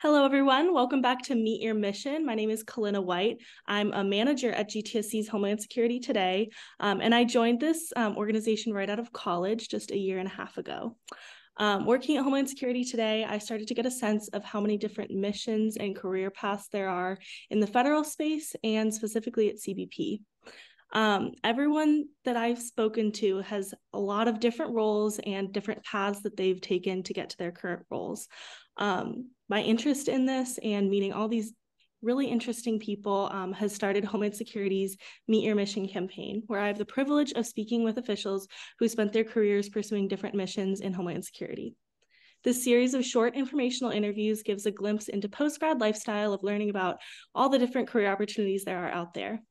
Hello, everyone. Welcome back to Meet Your Mission. My name is Kalyna White. I'm a manager at GTSC's Homeland Security Today, and I joined this organization right out of college just a year and a half ago. Working at Homeland Security Today, I started to get a sense of how many different missions and career paths there are in the federal space and specifically at CBP. Everyone that I've spoken to has a lot of different roles and different paths that they've taken to get to their current roles. My interest in this and meeting all these really interesting people has started Homeland Security's Meet Your Mission campaign, where I have the privilege of speaking with officials who spent their careers pursuing different missions in Homeland Security. This series of short informational interviews gives a glimpse into post-grad lifestyle of learning about all the different career opportunities there are out there.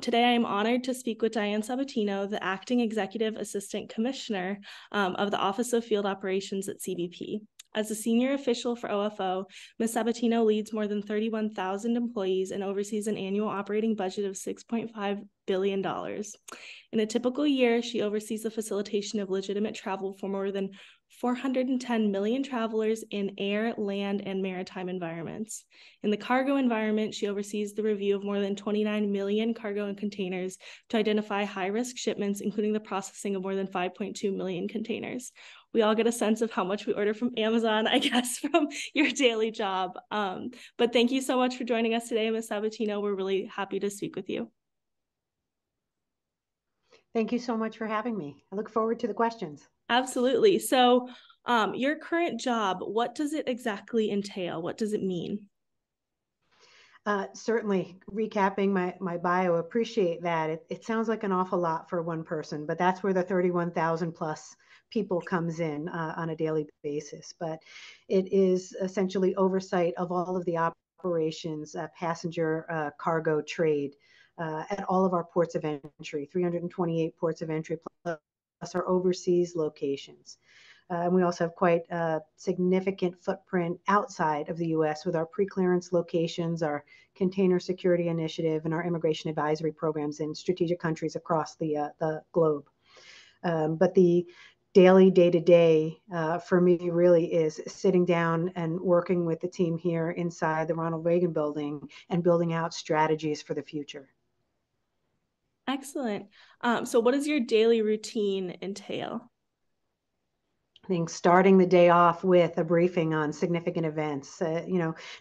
Today, I am honored to speak with Diane Sabatino, the Acting Executive Assistant Commissioner of the Office of Field Operations at CBP. As a senior official for OFO, Ms. Sabatino leads more than 31,000 employees and oversees an annual operating budget of $6.5 billion. In a typical year, she oversees the facilitation of legitimate travel for more than 410 million travelers in air, land, and maritime environments. In the cargo environment, she oversees the review of more than 29 million cargo and containers to identify high-risk shipments, including the processing of more than 5.2 million containers. We all get a sense of how much we order from Amazon, I guess, from your daily job. But thank you so much for joining us today, Ms. Sabatino. We're really happy to speak with you. Thank you so much for having me. I look forward to the questions. Absolutely. So your current job, what does it exactly entail? What does it mean? Certainly, recapping my bio, appreciate that. It sounds like an awful lot for one person, but that's where the 31,000 plus people comes in on a daily basis. But it is essentially oversight of all of the operations, passenger cargo trade at all of our ports of entry, 328 ports of entry plus our overseas locations. And we also have quite a significant footprint outside of the U.S. with our pre-clearance locations, our container security initiative, and our immigration advisory programs in strategic countries across the globe. But the daily day-to-day for me really is sitting down and working with the team here inside the Ronald Reagan building and building out strategies for the future. Excellent. So what does your daily routine entail? I think starting the day off with a briefing on significant events.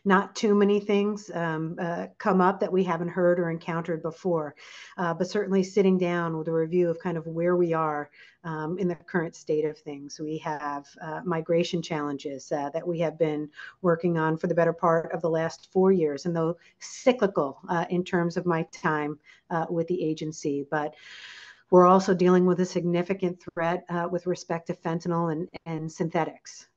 Not too many things come up that we haven't heard or encountered before, but certainly sitting down with a review of kind of where we are in the current state of things. We have migration challenges that we have been working on for the better part of the last 4 years, and though cyclical in terms of my time with the agency, but we're also dealing with a significant threat with respect to fentanyl and synthetics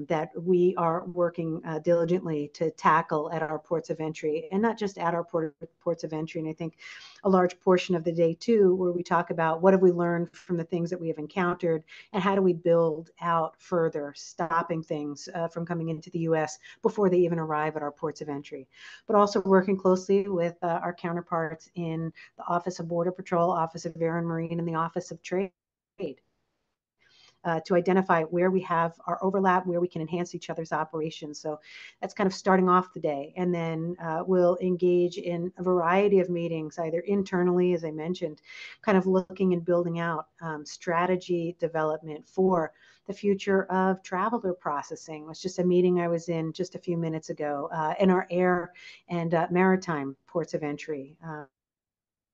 that we are working diligently to tackle at our ports of entry, and not just at our ports of entry. And I think a large portion of the day too, where we talk about what have we learned from the things that we have encountered and how do we build out further, stopping things from coming into the U.S. before they even arrive at our ports of entry. But also working closely with our counterparts in the Office of Border Patrol, Office of Air and Marine, and the Office of Trade to identify where we have our overlap, where we can enhance each other's operations. So that's kind of starting off the day. And then we'll engage in a variety of meetings, either internally, as I mentioned, kind of looking and building out strategy development for the future of traveler processing. It was just a meeting I was in just a few minutes ago in our air and maritime ports of entry.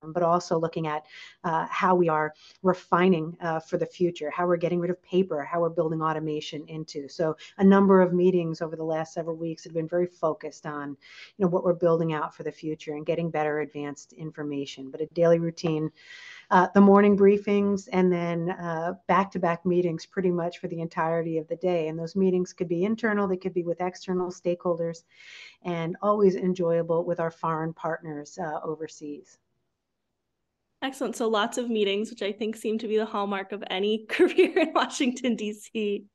But also looking at how we are refining for the future, how we're getting rid of paper, how we're building automation into. So a number of meetings over the last several weeks have been very focused on, what we're building out for the future and getting better advanced information. But a daily routine, the morning briefings, and then back-to-back meetings pretty much for the entirety of the day. And those meetings could be internal, they could be with external stakeholders, and always enjoyable with our foreign partners overseas. Excellent. So lots of meetings, which I think seem to be the hallmark of any career in Washington, D.C.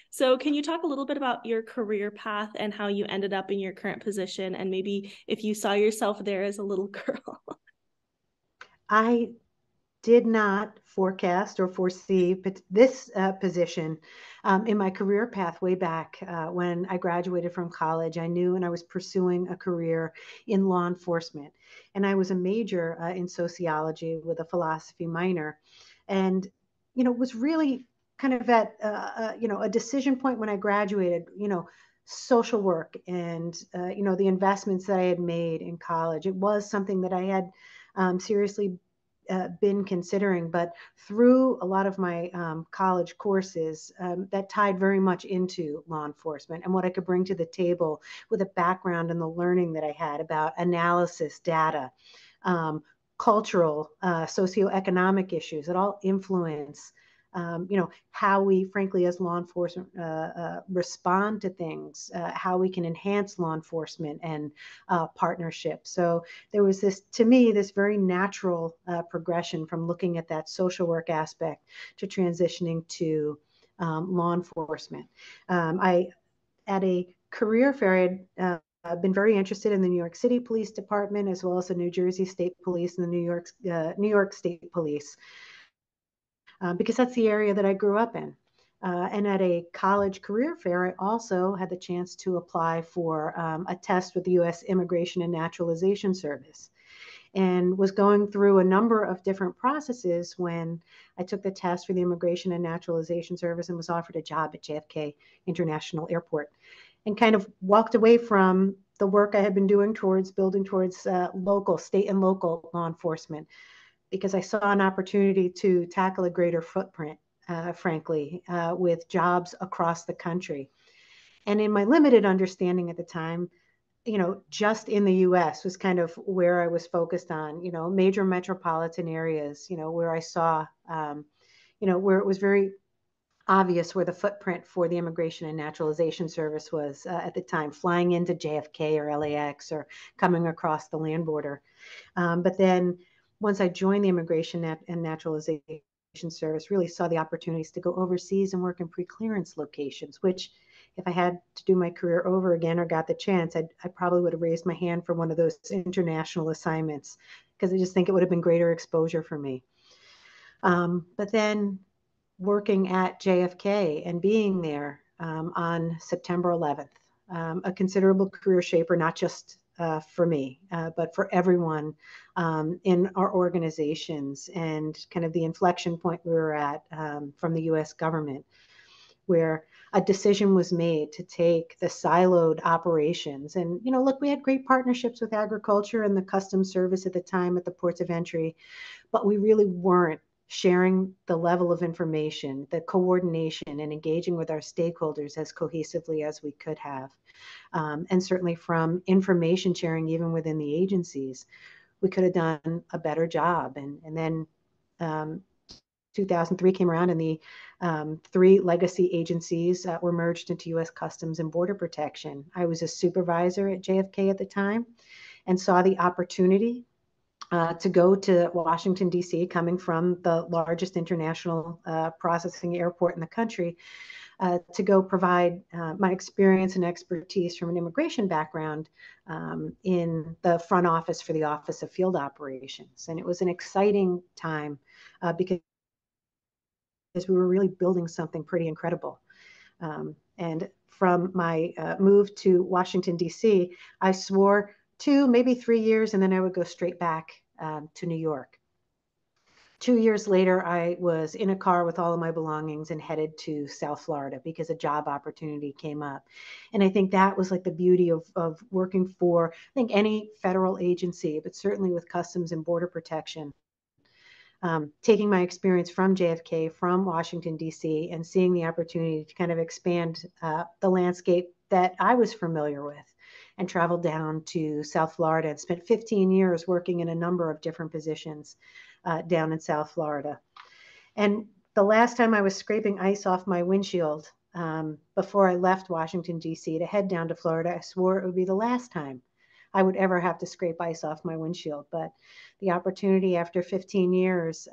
So can you talk a little bit about your career path and how you ended up in your current position, and maybe if you saw yourself there as a little girl? I did not forecast or foresee this position in my career path way back when I graduated from college. I knew and I was pursuing a career in law enforcement. And I was a major in sociology with a philosophy minor. And, was really kind of at, a decision point when I graduated, social work and, the investments that I had made in college. It was something that I had seriously been considering, but through a lot of my college courses that tied very much into law enforcement and what I could bring to the table with a background in the learning that I had about analysis, data, cultural, socioeconomic issues that all influence how we, frankly, as law enforcement, respond to things, how we can enhance law enforcement and partnership. So there was this, to me, this very natural progression from looking at that social work aspect to transitioning to law enforcement. I, at a career fair, I've been very interested in the New York City Police Department, as well as the New Jersey State Police and the New York State Police. Because that's the area that I grew up in. And at a college career fair, I also had the chance to apply for a test with the U.S. Immigration and Naturalization Service, and was going through a number of different processes when I took the test for the Immigration and Naturalization Service and was offered a job at JFK International Airport, and kind of walked away from the work I had been doing towards building towards local, state and local law enforcement, because I saw an opportunity to tackle a greater footprint, frankly, with jobs across the country. And in my limited understanding at the time, just in the US was kind of where I was focused on, major metropolitan areas, where I saw, where it was very obvious where the footprint for the Immigration and Naturalization Service was at the time, flying into JFK or LAX or coming across the land border. But then once I joined the Immigration and Naturalization Service, really saw the opportunities to go overseas and work in pre-clearance locations, which if I had to do my career over again or got the chance, I probably would have raised my hand for one of those international assignments, because I just think it would have been greater exposure for me. But then working at JFK and being there on September 11th, a considerable career shaper, not just for me, but for everyone in our organizations, and kind of the inflection point we were at from the US government, where a decision was made to take the siloed operations. And, look, we had great partnerships with agriculture and the Customs Service at the time at the ports of entry, but we really weren't sharing the level of information, the coordination, and engaging with our stakeholders as cohesively as we could have. And certainly from information sharing, even within the agencies, we could have done a better job. And then 2003 came around, and the three legacy agencies were merged into U.S. Customs and Border Protection. I was a supervisor at JFK at the time and saw the opportunity to go to Washington, D.C., coming from the largest international processing airport in the country, to go provide my experience and expertise from an immigration background in the front office for the Office of Field Operations. And it was an exciting time because we were really building something pretty incredible. And from my move to Washington, D.C., I swore 2, maybe 3 years, and then I would go straight back to New York. 2 years later, I was in a car with all of my belongings and headed to South Florida because a job opportunity came up. And I think that was like the beauty of working for, I think, any federal agency, but certainly with Customs and Border Protection. Taking my experience from JFK, from Washington, D.C., and seeing the opportunity to kind of expand the landscape that I was familiar with, and traveled down to South Florida and spent 15 years working in a number of different positions down in South Florida. And the last time I was scraping ice off my windshield before I left Washington, D.C. to head down to Florida, I swore it would be the last time I would ever have to scrape ice off my windshield. But the opportunity after 15 years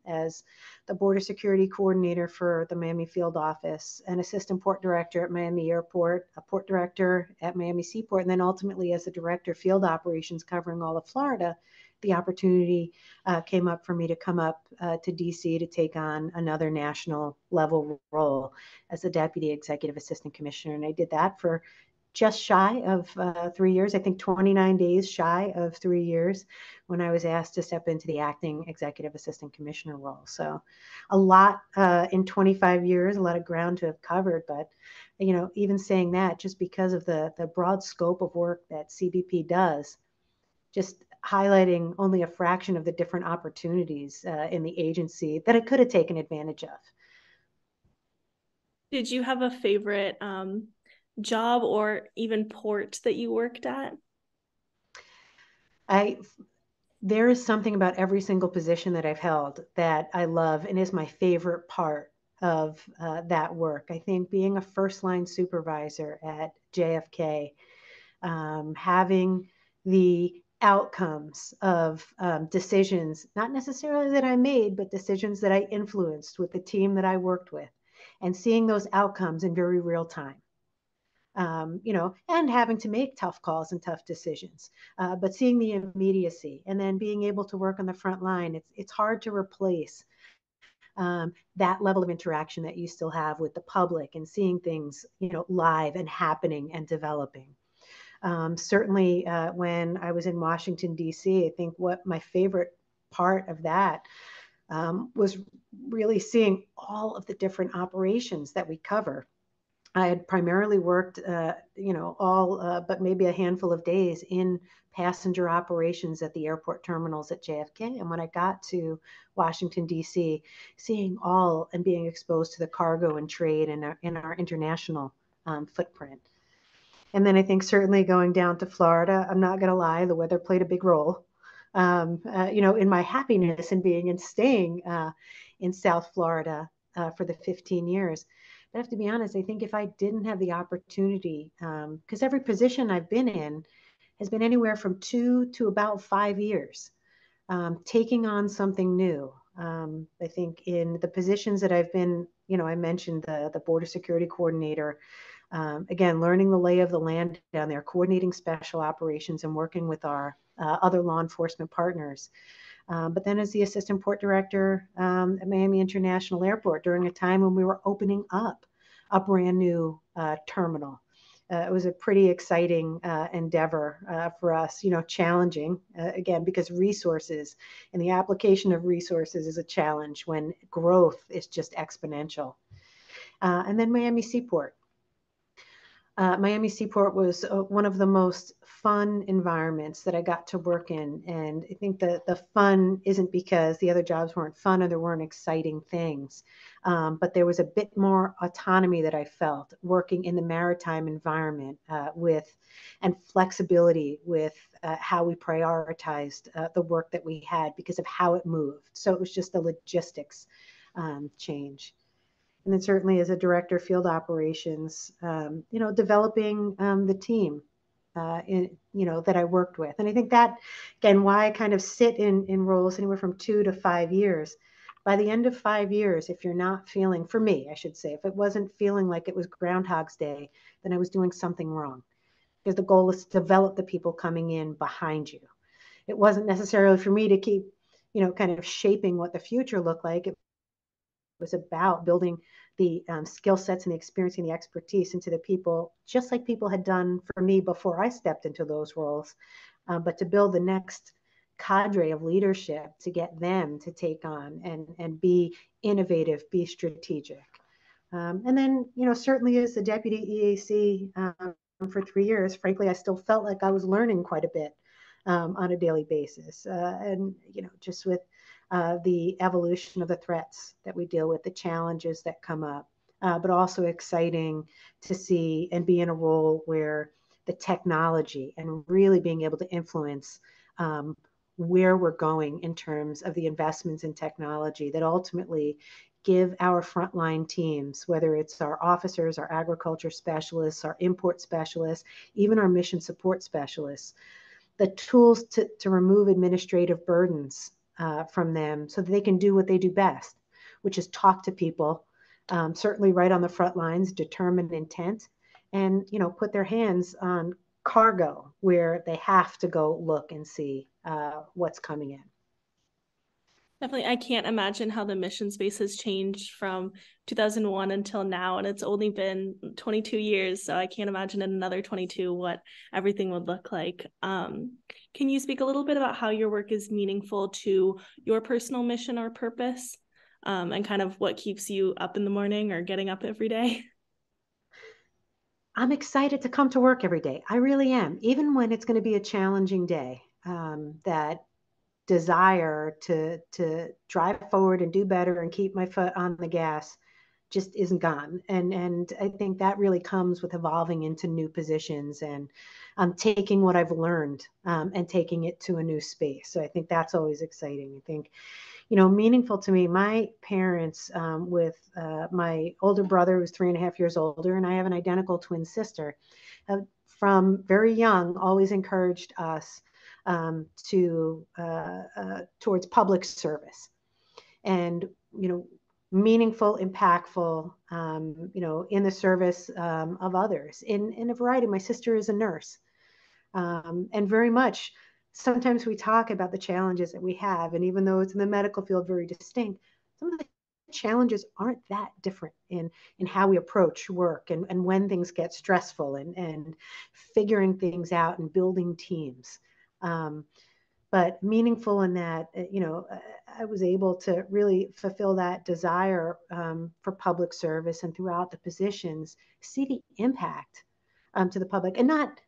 as the border security coordinator for the Miami field office, an assistant port director at Miami Airport, a port director at Miami Seaport, and then ultimately as the director of field operations covering all of Florida, the opportunity came up for me to come up to DC to take on another national level role as the Deputy Executive Assistant Commissioner. And I did that for just shy of 3 years, I think 29 days shy of 3 years, when I was asked to step into the acting executive assistant commissioner role. So a lot in 25 years, a lot of ground to have covered. But, even saying that, just because of the broad scope of work that CBP does, just highlighting only a fraction of the different opportunities in the agency that I could have taken advantage of. Did you have a favorite job or even port that you worked at? There is something about every single position that I've held that I love and is my favorite part of that work. I think being a first line supervisor at JFK, having the outcomes of decisions, not necessarily that I made, but decisions that I influenced with the team that I worked with, and seeing those outcomes in very real time. And having to make tough calls and tough decisions, but seeing the immediacy and then being able to work on the front line, it's hard to replace that level of interaction that you still have with the public and seeing things, live and happening and developing. Certainly, when I was in Washington, D.C., I think what my favorite part of that was really seeing all of the different operations that we cover. I had primarily worked, all but maybe a handful of days in passenger operations at the airport terminals at JFK. And when I got to Washington, D.C., seeing all and being exposed to the cargo and trade in our international footprint. And then I think certainly going down to Florida, I'm not going to lie, the weather played a big role, in my happiness and being and staying in South Florida for the 15 years. I have to be honest, I think if I didn't have the opportunity, because every position I've been in has been anywhere from 2 to about 5 years, taking on something new. I think in the positions that I've been, I mentioned the border security coordinator, again, learning the lay of the land down there, coordinating special operations and working with our other law enforcement partners. But then as the assistant port director at Miami International Airport during a time when we were opening up a brand new terminal. It was a pretty exciting endeavor for us, challenging, again, because resources and the application of resources is a challenge when growth is just exponential. And then Miami Seaport. Miami Seaport was one of the most fun environments that I got to work in. And I think the fun isn't because the other jobs weren't fun or there weren't exciting things, but there was a bit more autonomy that I felt working in the maritime environment and flexibility with how we prioritized the work that we had because of how it moved. So it was just a logistics change. And then certainly as a director of field operations, developing the team, that I worked with. And I think that, again, why I kind of sit in roles anywhere from 2 to 5 years. By the end of 5 years, if you're not feeling, for me, I should say, if it wasn't feeling like it was Groundhog's Day, then I was doing something wrong. Because the goal is to develop the people coming in behind you. It wasn't necessarily for me to keep, kind of shaping what the future looked like. It was about building the skill sets and the experience and the expertise into the people, just like people had done for me before I stepped into those roles, but to build the next cadre of leadership to get them to take on and be innovative, be strategic. And then, certainly as the deputy EAC for 3 years, frankly, I still felt like I was learning quite a bit on a daily basis. And, just with the evolution of the threats that we deal with, the challenges that come up, but also exciting to see and be in a role where the technology and really being able to influence where we're going in terms of the investments in technology that ultimately give our frontline teams, whether it's our officers, our agriculture specialists, our import specialists, even our mission support specialists, the tools to remove administrative burdens from them so that they can do what they do best, which is talk to people, certainly right on the front lines, determine intent, and put their hands on cargo where they have to go look and see what's coming in. Definitely, I can't imagine how the mission space has changed from 2001 until now, and it's only been 22 years, so I can't imagine in another 22 what everything would look like. Can you speak a little bit about how your work is meaningful to your personal mission or purpose, and kind of what keeps you up in the morning or getting up every day? I'm excited to come to work every day. I really am, even when it's going to be a challenging day. That desire to drive forward and do better and keep my foot on the gas just isn't gone. And I think that really comes with evolving into new positions and taking what I've learned and taking it to a new space. So I think that's always exciting. I think, meaningful to me, my parents, with my older brother who's 3.5 years older, and I have an identical twin sister, from very young, always encouraged us to towards public service and, meaningful, impactful, in the service of others in a variety. My sister is a nurse, and very much, sometimes we talk about the challenges that we have, and even though it's in the medical field, very distinct, some of the challenges aren't that different in how we approach work and when things get stressful and figuring things out and building teams. But meaningful in that, I was able to really fulfill that desire for public service, and throughout the positions, see the impact to the public, and not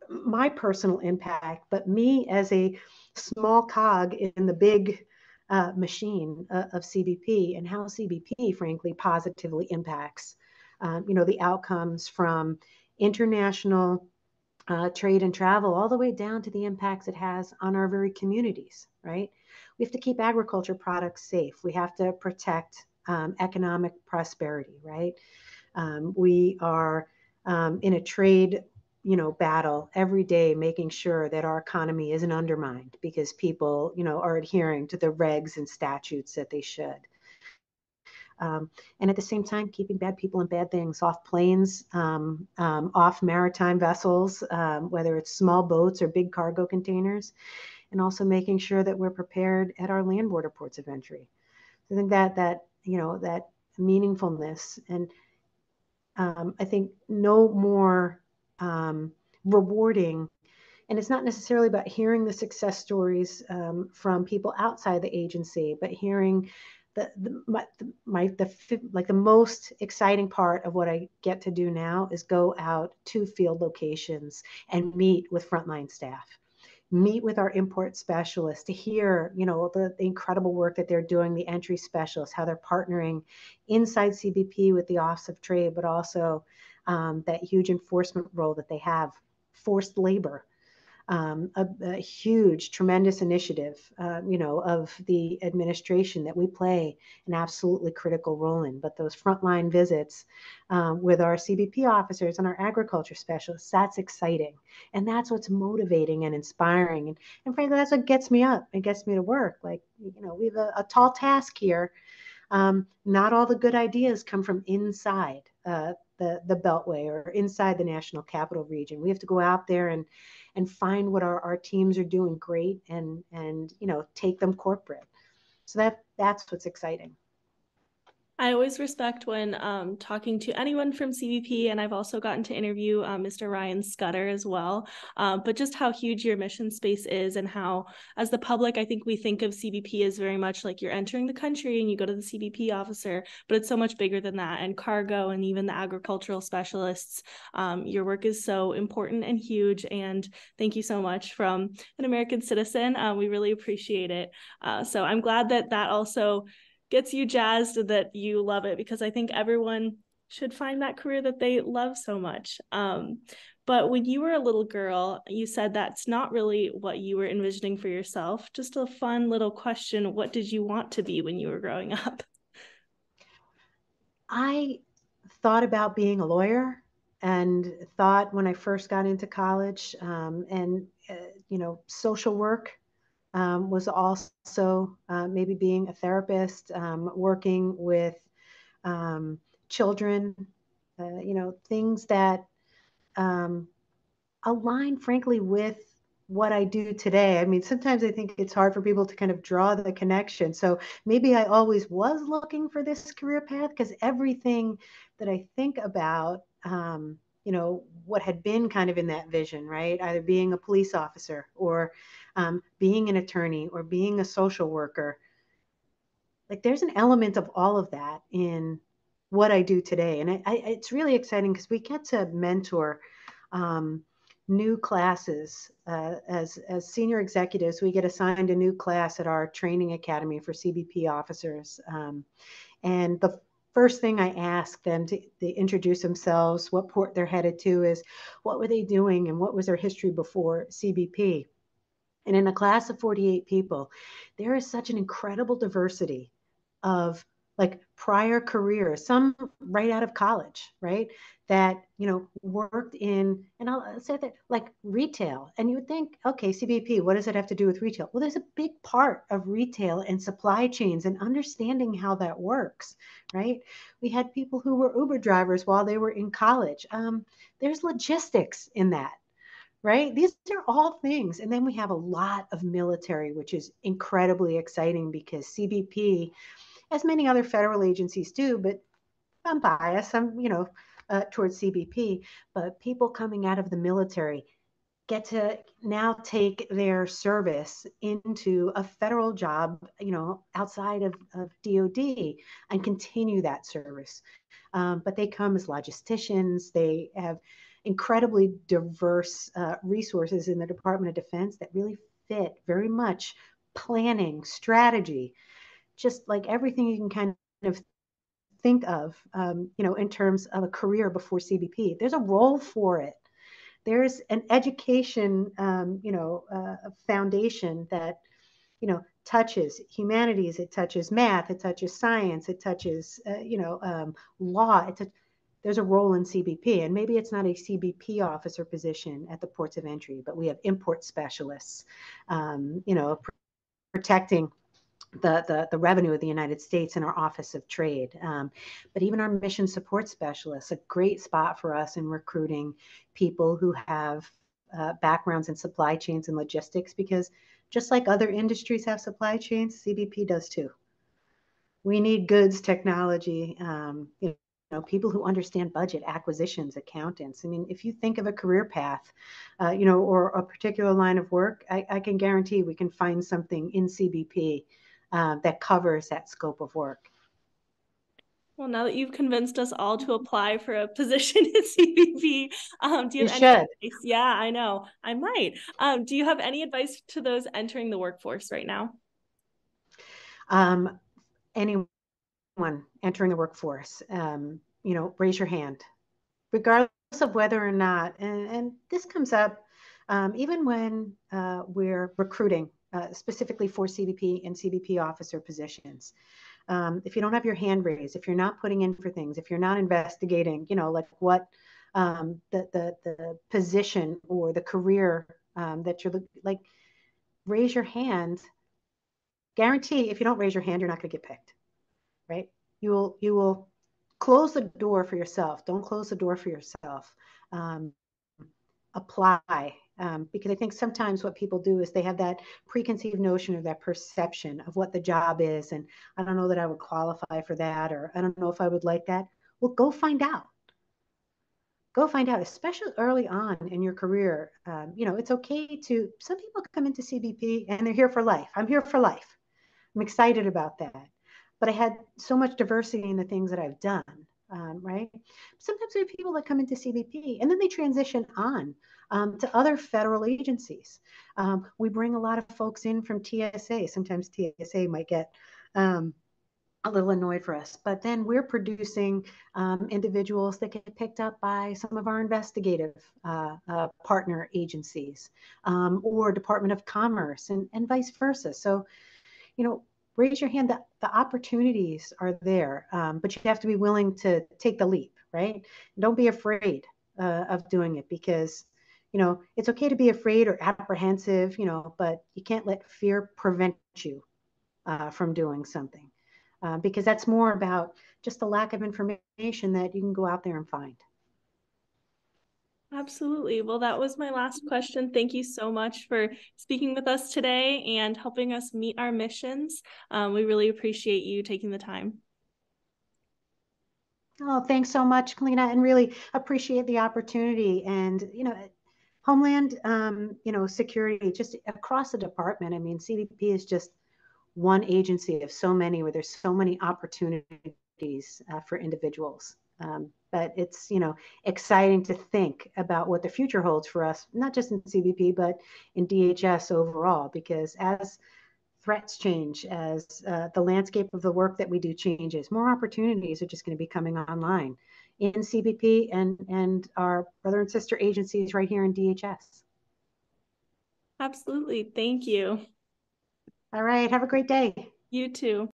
my personal impact, but me as a small cog in the big machine of CBP, and how CBP, frankly, positively impacts, the outcomes from international trade and travel, all the way down to the impacts it has on our very communities, right? We have to keep agriculture products safe. We have to protect economic prosperity, right? We are in a trade, battle every day, making sure that our economy isn't undermined because people, are adhering to the regs and statutes that they should. And at the same time, keeping bad people and bad things off planes, off maritime vessels, whether it's small boats or big cargo containers, and also making sure that we're prepared at our land border ports of entry. So I think that meaningfulness, and I think no more rewarding. And it's not necessarily about hearing the success stories from people outside the agency, but hearing the most exciting part of what I get to do now is go out to field locations and meet with frontline staff, meet with our import specialists to hear, the incredible work that they're doing, the entry specialists, how they're partnering inside CBP with the Office of Trade, but also that huge enforcement role that they have, forced labor, a huge, tremendous initiative, of the administration that we play an absolutely critical role in. But those frontline visits with our CBP officers and our agriculture specialists, that's exciting. And that's what's motivating and inspiring. And frankly, that's what gets me up. It gets me to work. Like, we have a tall task here. Not all the good ideas come from inside the Beltway or inside the National Capital Region. We have to go out there and find what our teams are doing great and take them corporate. So that's what's exciting. I always respect when talking to anyone from CBP, and I've also gotten to interview Mr. Ryan Scudder as well, but just how huge your mission space is, and how, as the public, I think we think of CBP as very much like you're entering the country and you go to the CBP officer, but it's so much bigger than that. And cargo and even the agricultural specialists, your work is so important and huge, and thank you so much from an American citizen. We really appreciate it. So I'm glad that also gets you jazzed, that you love it, because I think everyone should find that career that they love so much. But when you were a little girl, you said that's not really what you were envisioning for yourself. Just a fun little question. What did you want to be when you were growing up? I thought about being a lawyer, and thought when I first got into college, and social work was also maybe being a therapist, working with children, things that align, frankly, with what I do today. I mean, sometimes I think it's hard for people to kind of draw the connection. So maybe I always was looking for this career path, because everything that I think about, what had been kind of in that vision, right? Either being a police officer or being an attorney or being a social worker. Like there's an element of all of that in what I do today. And it's really exciting because we get to mentor um, new classes. As senior executives, we get assigned a new class at our training academy for CBP officers. And the first thing I ask them to introduce themselves, what port they're headed to, is what were they doing and what was their history before CBP. And in a class of 48 people, there is such an incredible diversity of like prior careers, some right out of college, right? That, worked in, and I'll say that like retail. And you would think, okay, CBP, what does it have to do with retail? Well, there's a big part of retail and supply chains and understanding how that works, right? We had people who were Uber drivers while they were in college. There's logistics in that, right? These are all things. And then we have a lot of military, which is incredibly exciting because CBP, as many other federal agencies do, but I'm biased, towards CBP, but people coming out of the military get to now take their service into a federal job, outside of DOD, and continue that service. But they come as logisticians. They have incredibly diverse resources in the Department of Defense that really fit very much planning, strategy, just like everything you can kind of think of, in terms of a career before CBP. There's a role for it. There's an education, foundation that, touches humanities, it touches math, it touches science, it touches, law. There's a role in CBP, and maybe it's not a CBP officer position at the ports of entry, but we have import specialists, protecting the revenue of the United States in our Office of Trade. But even our mission support specialists, a great spot for us in recruiting people who have backgrounds in supply chains and logistics, because just like other industries have supply chains, CBP does too. We need goods, technology, people who understand budget, acquisitions, accountants. I mean, if you think of a career path, or a particular line of work, I can guarantee we can find something in CBP that covers that scope of work. Well, now that you've convinced us all to apply for a position at CBP, do you have any advice? Yeah, I know. I might. Do you have any advice to those entering the workforce right now? Anyone entering the workforce, raise your hand, regardless of whether or not, and this comes up even when we're recruiting specifically for CBP and CBP officer positions. If you don't have your hand raised, if you're not putting in for things, if you're not investigating, like what the position or the career that you're like, raise your hand. Guarantee if you don't raise your hand, you're not going to get picked, right? You will close the door for yourself. Don't close the door for yourself. Apply. Because I think sometimes what people do is they have that preconceived notion or that perception of what the job is. And I don't know that I would qualify for that, or I don't know if I would like that. Well, go find out. Go find out, especially early on in your career. It's okay some people come into CBP and they're here for life. I'm here for life. I'm excited about that. But I had so much diversity in the things that I've done, right? Sometimes we have people that come into CBP and then they transition on to other federal agencies. We bring a lot of folks in from TSA. Sometimes TSA might get a little annoyed for us, but then we're producing individuals that get picked up by some of our investigative partner agencies, or Department of Commerce, and vice versa. So, raise your hand. The opportunities are there, but you have to be willing to take the leap, right? Don't be afraid of doing it, because, it's okay to be afraid or apprehensive, but you can't let fear prevent you from doing something, because that's more about just the lack of information that you can go out there and find. Absolutely. Well, that was my last question. Thank you so much for speaking with us today and helping us meet our missions. We really appreciate you taking the time. Oh, thanks so much, Kalyna, and really appreciate the opportunity. And, Homeland, security, just across the department. I mean, CBP is just one agency of so many where there's so many opportunities for individuals. But it's, exciting to think about what the future holds for us, not just in CBP, but in DHS overall, because as threats change, as the landscape of the work that we do changes, more opportunities are just going to be coming online in CBP and our brother and sister agencies right here in DHS. Absolutely. Thank you. All right. Have a great day. You too.